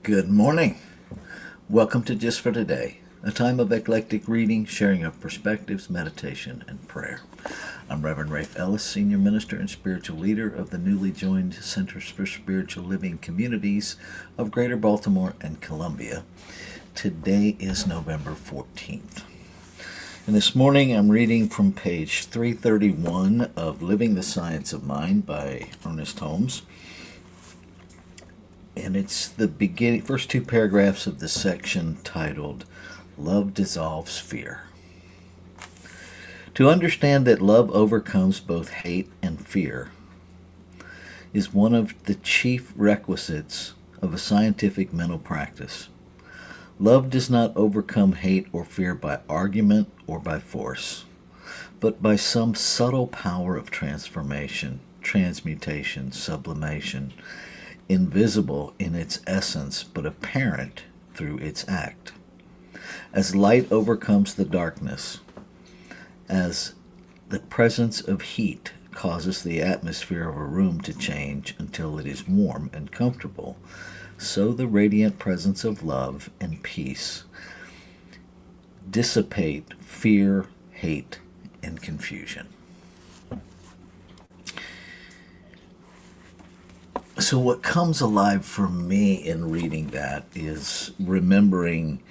Good morning. Welcome to Just for Today, a time of eclectic reading, sharing of perspectives, meditation, and prayer. I'm Reverend Rafe Ellis, Senior Minister and Spiritual Leader of the newly joined Centers for Spiritual Living Communities of Greater Baltimore and Columbia. Today is November 14th. And this morning I'm reading from page 331 of Living the Science of Mind by Ernest Holmes. And it's the first two paragraphs of the section titled, Love Dissolves Fear. To understand that love overcomes both hate and fear is one of the chief requisites of a scientific mental practice. Love does not overcome hate or fear by argument or by force, but by some subtle power of transformation, transmutation, sublimation, invisible in its essence but apparent through its act. As light overcomes the darkness, as the presence of heat causes the atmosphere of a room to change until it is warm and comfortable, so the radiant presence of love and peace dissipate fear, hate, and confusion. So what comes alive for me in reading that is remembering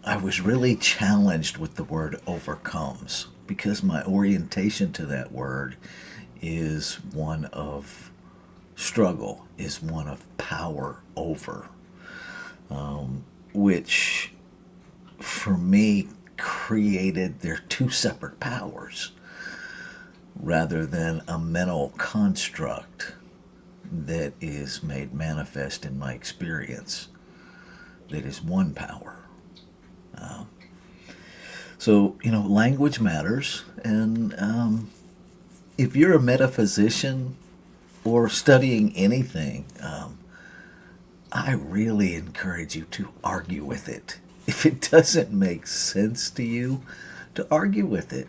I was really challenged with the word overcomes, because my orientation to that word is one of struggle, is one of power over, which for me created their two separate powers, rather than a mental construct that is made manifest in my experience that is one power. Language matters, and if you're a metaphysician or studying anything, I really encourage you to argue with it. If it doesn't make sense to you, to argue with it.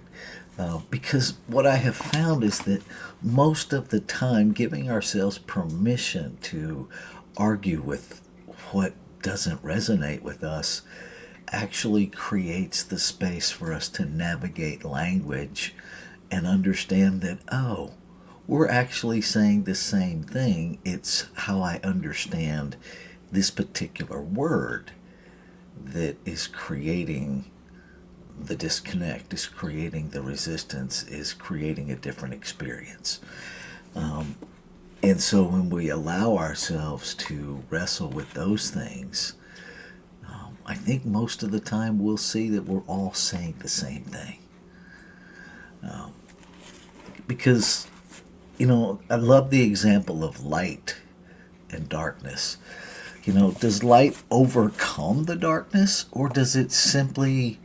Because what I have found is that most of the time, giving ourselves permission to argue with what doesn't resonate with us actually creates the space for us to navigate language and understand that, we're actually saying the same thing. It's how I understand this particular word that is creating the disconnect, is creating the resistance, is creating a different experience. And so when we allow ourselves to wrestle with those things, I think most of the time we'll see that we're all saying the same thing. Because, I love the example of light and darkness. Does light overcome the darkness, or does it simply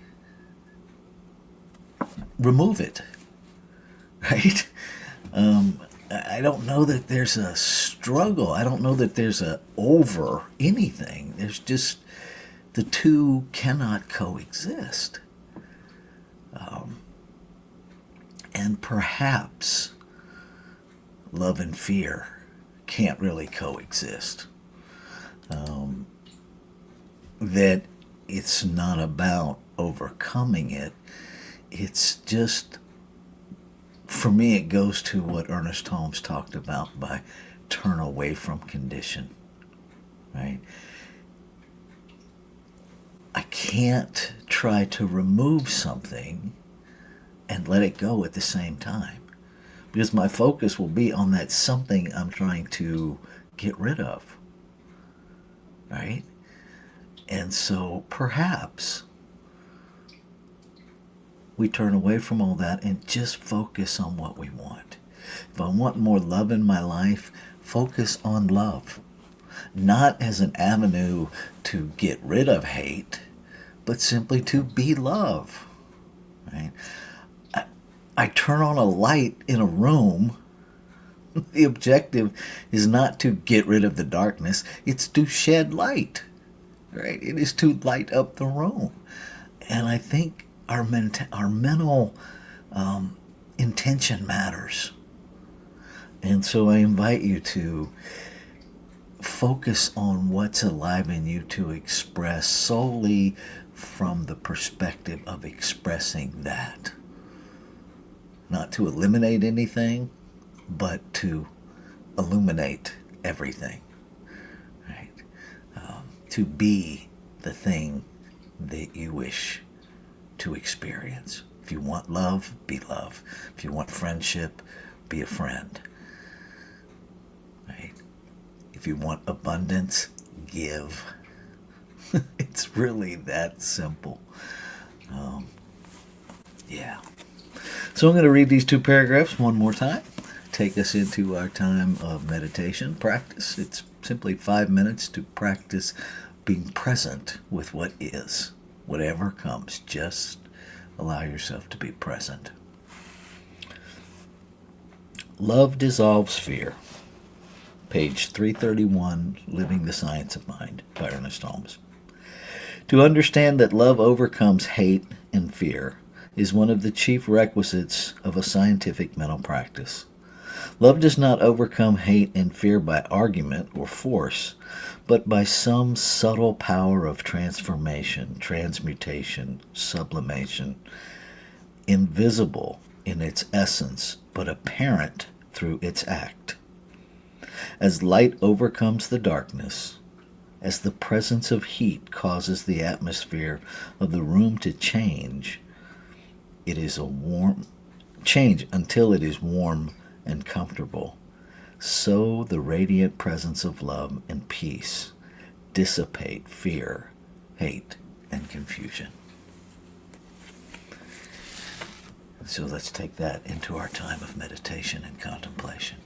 remove it? Right? I don't know that there's a struggle. I don't know that there's a over anything. There's just the two cannot coexist. And perhaps love and fear can't really coexist. That it's not about overcoming it. It's just, for me, it goes to what Ernest Holmes talked about by turn away from condition, right? I can't try to remove something and let it go at the same time, because my focus will be on that something I'm trying to get rid of, right? And so perhaps we turn away from all that and just focus on what we want. If I want more love in my life, focus on love. Not as an avenue to get rid of hate, but simply to be love. Right? I turn on a light in a room. The objective is not to get rid of the darkness, it's to shed light. Right? It is to light up the room. And I think our mental intention matters. And so I invite you to focus on what's alive in you to express solely from the perspective of expressing that. Not to eliminate anything, but to illuminate everything. Right? To be the thing that you wish to experience. If you want love, be love. If you want friendship, be a friend. Right? If you want abundance, give. It's really that simple. Yeah. So I'm going to read these two paragraphs one more time. Take us into our time of meditation practice. It's simply 5 minutes to practice being present with what is. Whatever comes, just allow yourself to be present. Love dissolves fear. Page 331, Living the Science of Mind by Ernest Holmes. To understand that love overcomes hate and fear is one of the chief requisites of a scientific mental practice. Love does not overcome hate and fear by argument or force, but by some subtle power of transformation, transmutation, sublimation, invisible in its essence, but apparent through its act. As light overcomes the darkness, as the presence of heat causes the atmosphere of the room to change, it is a warm change until it is warm and comfortable. So the radiant presence of love and peace dissipate fear, hate, and confusion. So let's take that into our time of meditation and contemplation.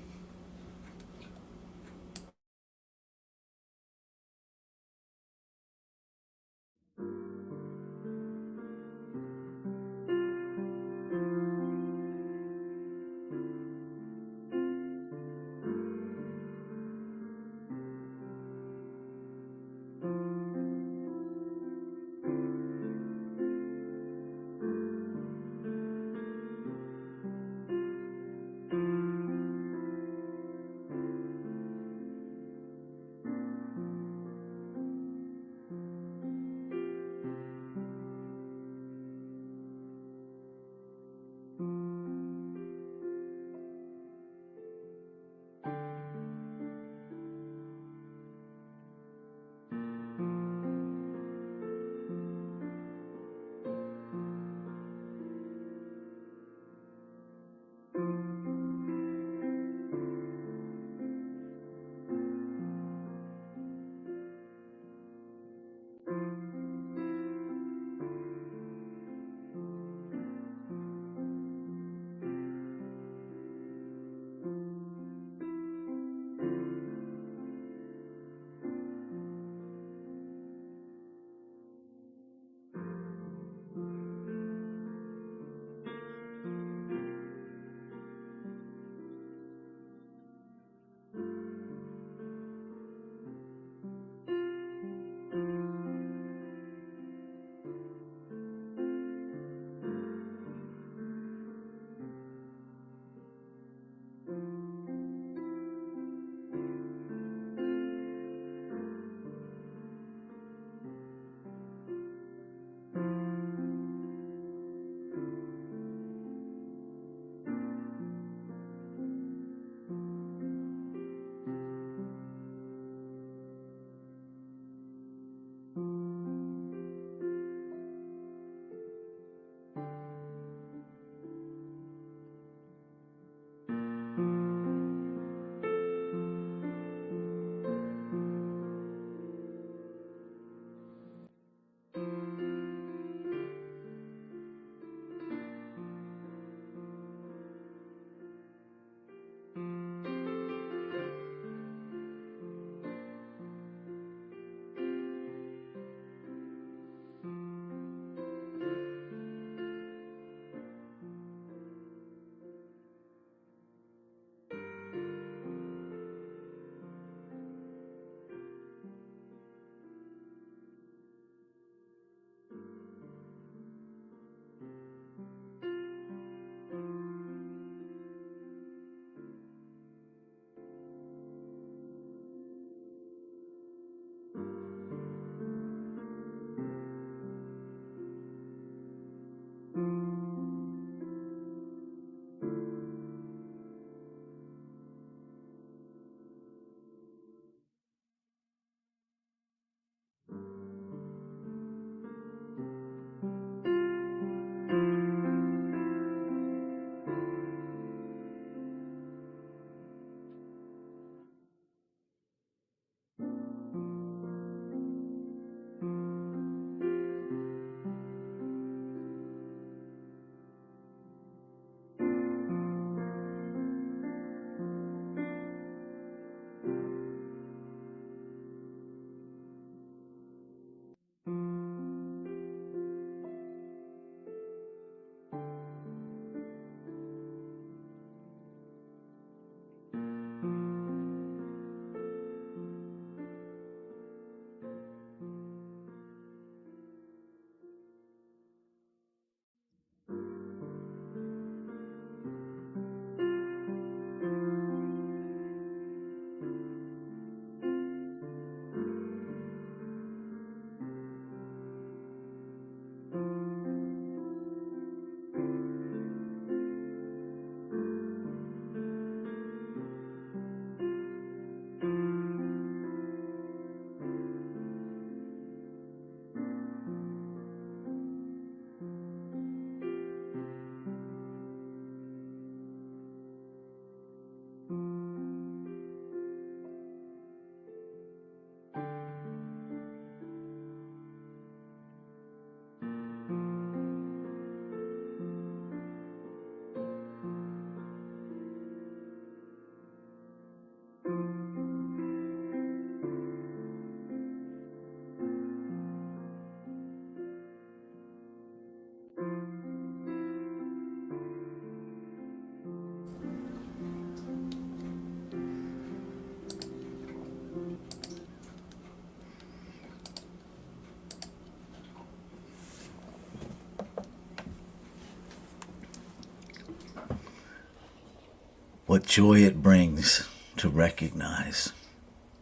What joy it brings to recognize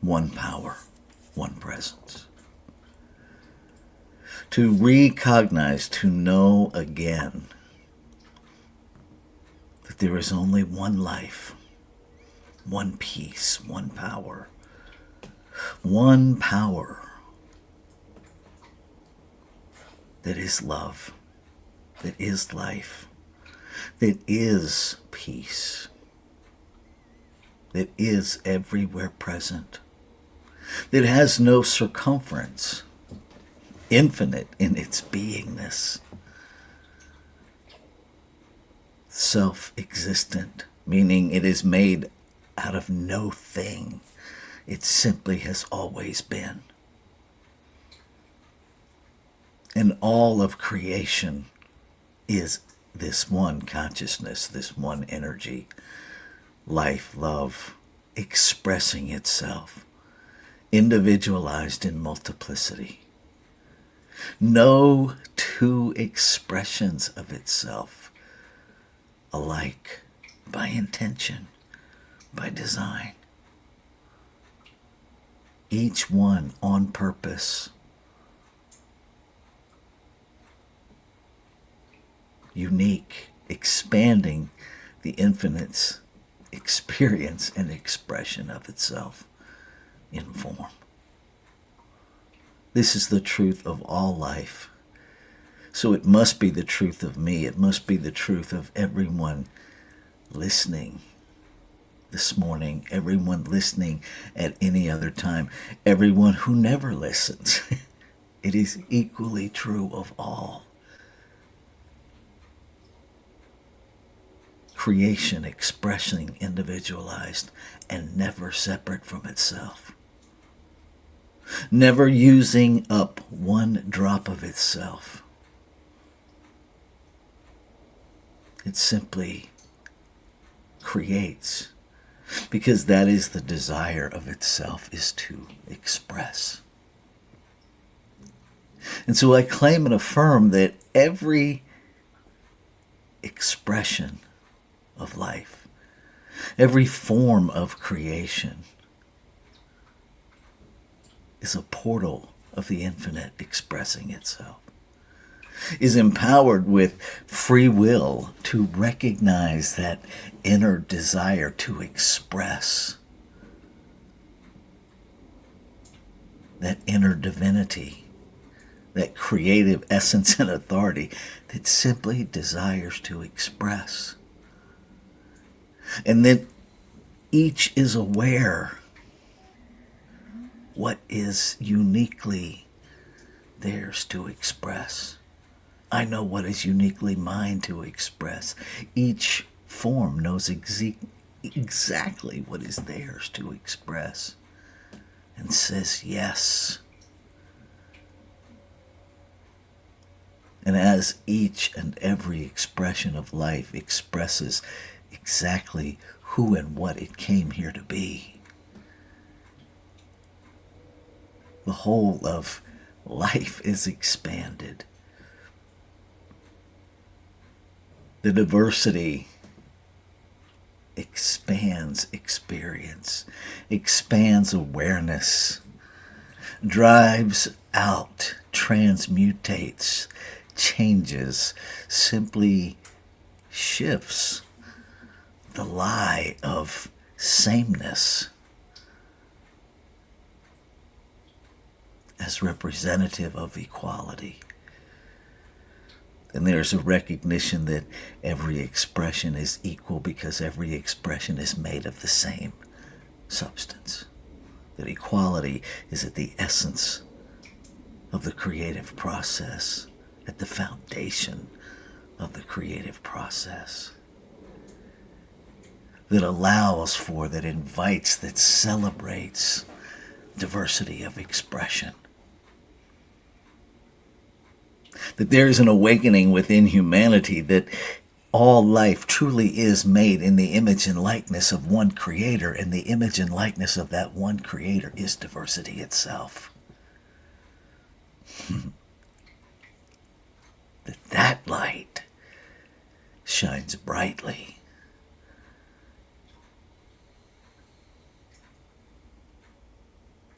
one power, one presence. To recognize, to know again that there is only one life, one peace, one power that is love, that is life, that is peace, that is everywhere present, that has no circumference, infinite in its beingness, self-existent, meaning it is made out of no thing. It simply has always been. And all of creation is this one consciousness, this one energy, life, love, expressing itself, individualized in multiplicity. No two expressions of itself alike, by intention, by design. Each one on purpose. Unique, expanding the infinite's experience and expression of itself in form. This is the truth of all life. So it must be the truth of me. It must be the truth of everyone listening this morning, everyone listening at any other time, everyone who never listens. It is equally true of all. Creation expressing individualized and never separate from itself. Never using up one drop of itself. It simply creates, because that is the desire of itself, is to express. And so I claim and affirm that every expression of life, every form of creation, is a portal of the infinite expressing itself, is empowered with free will to recognize that inner desire to express, that inner divinity, that creative essence and authority that simply desires to express. And that each is aware what is uniquely theirs to express. I know what is uniquely mine to express. Each form knows exactly what is theirs to express and says yes. And as each and every expression of life expresses exactly who and what it came here to be, the whole of life is expanded. The diversity expands experience, expands awareness, drives out, transmutates, changes, simply shifts the lie of sameness as representative of equality. And there's a recognition that every expression is equal because every expression is made of the same substance. That equality is at the essence of the creative process, at the foundation of the creative process. That allows for, that invites, that celebrates diversity of expression. That there is an awakening within humanity that all life truly is made in the image and likeness of one creator, and the image and likeness of that one creator is diversity itself. That light shines brightly.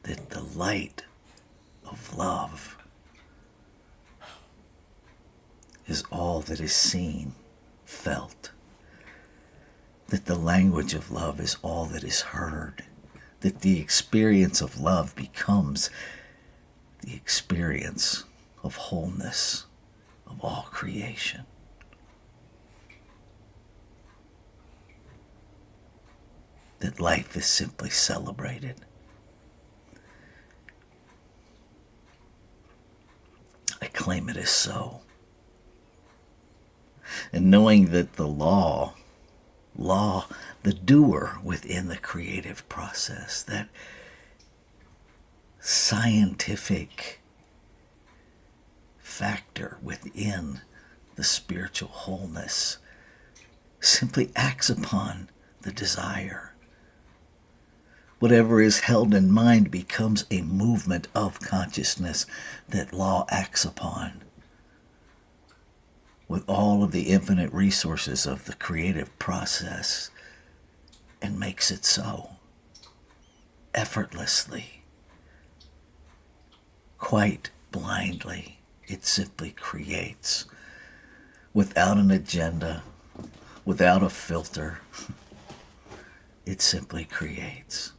That the light of love is all that is seen, felt. That the language of love is all that is heard. That the experience of love becomes the experience of wholeness of all creation. That life is simply celebrated. I claim it as so. And knowing that the law, the doer within the creative process, that scientific factor within the spiritual wholeness, simply acts upon the desire. Whatever is held in mind becomes a movement of consciousness that law acts upon. With all of the infinite resources of the creative process, and makes it so. Effortlessly. Quite blindly. It simply creates. Without an agenda. Without a filter. It simply creates.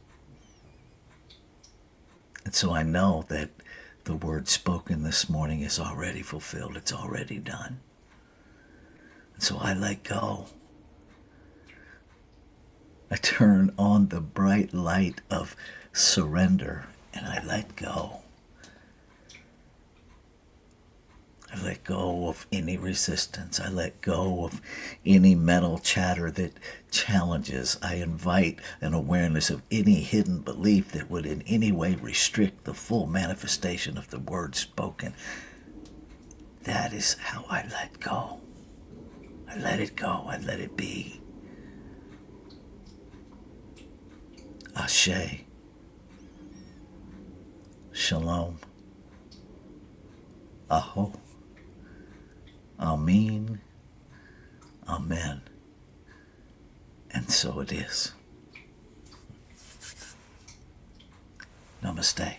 And so I know that the word spoken this morning is already fulfilled. It's already done. And so I let go. I turn on the bright light of surrender and I let go. I let go of any resistance. I let go of any mental chatter that challenges. I invite an awareness of any hidden belief that would in any way restrict the full manifestation of the word spoken. That is how I let go. I let it go. I let it be. Ashe. Shalom. Aho. Amen. Amen. And so it is. Namaste.